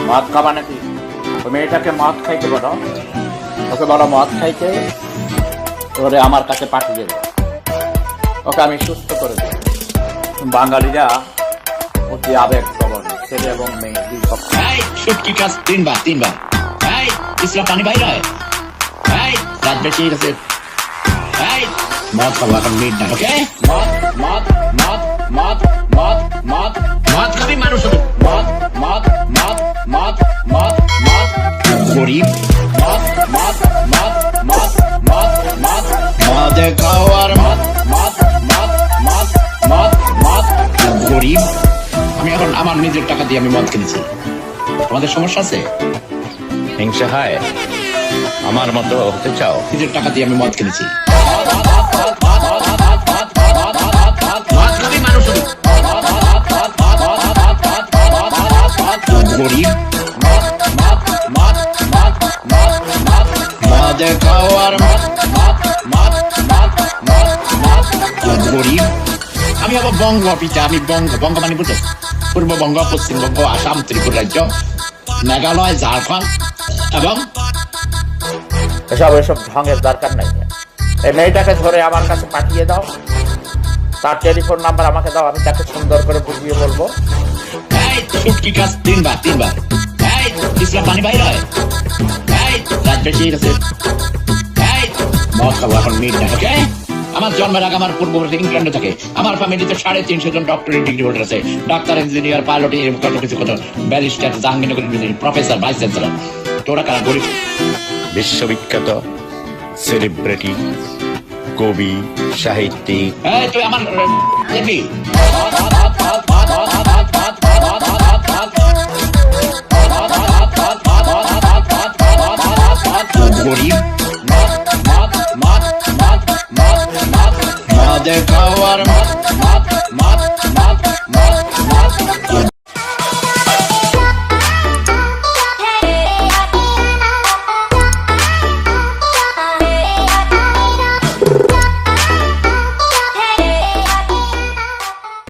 মদ খাবা নাকি? ওই মেয়েটাকে মদ খাইতে বলো, ওকে বলো মদ খাইতে, ওরে আমার কাছে পাঠিয়ে দেবো, ওকে আমি সুস্থ করে দেবো। বাঙালিরা অতি আবেগ প্রবণ, ছেলে এবং মেয়ে দুই পক্ষ। শুটকি কাজ তিনবার ইসলাম পানি বাইর হয়। রাত বেশি গেছে, মদ খাবো এখন মিট না। ওকে মদ মদ মদ মদ মদ মদ মদ খাবি মানুষ হবে। মদ মদ মদ মদ মদ মদ গরিব। মদ মদ মদ মদ মদ মদ মদে খাওয়ার মদ মদ মদ মদ মদ মদ গরিব। আমি এখন আমার নিজের টাকা দিয়ে আমি মদ কিনেছি। তোমাদের সমস্যা আছে? হিংসা হয়? আমার মতো হতে চাও? নিজের টাকা দিয়ে আমি মদ কিনেছি। গরিব মদে খাওয়ার গরিব। আমি আবার বঙ্গ পিতা, আমি বঙ্গ মানে বুঝতে পূর্ববঙ্গ, পশ্চিমবঙ্গ, আসাম, ত্রিপুরা রাজ্য, মেঘালয়, ঝাড়খণ্ড এবং এসব ঢঙের দরকার নাই। এই মেয়েটাকে ধরে আমার কাছে পাঠিয়ে দাও, তার টেলিফোন নাম্বার আমাকে দাও, আমি তাকে সুন্দর করে বুঝিয়ে বলবো। শুটকি কাজ তিনবার ইসলাম পানি বাইর হয়। রাত বেশি গেছে, মদ খাবো এখন মিট না। ওকে আমার জন্মের আগে আমার পূর্ববর্তী ইংল্যান্ডে থাকে। আমার ফ্যামিলিতে 350 জন ডক্টরেট ডিগ্রি হোল্ডার আছে। ডাক্তার, ইঞ্জিনিয়ার, পাইলট, কত কিছু, কত barrister, Jahangirnagar university professor, vice chancellor. তোরা কারা গরিব? বিশ্ববিখ্যাত সেলিব্রিটি, কবি, সাহিত্যিক। তুই আমার দেখবি গরিব মদে খাওয়ার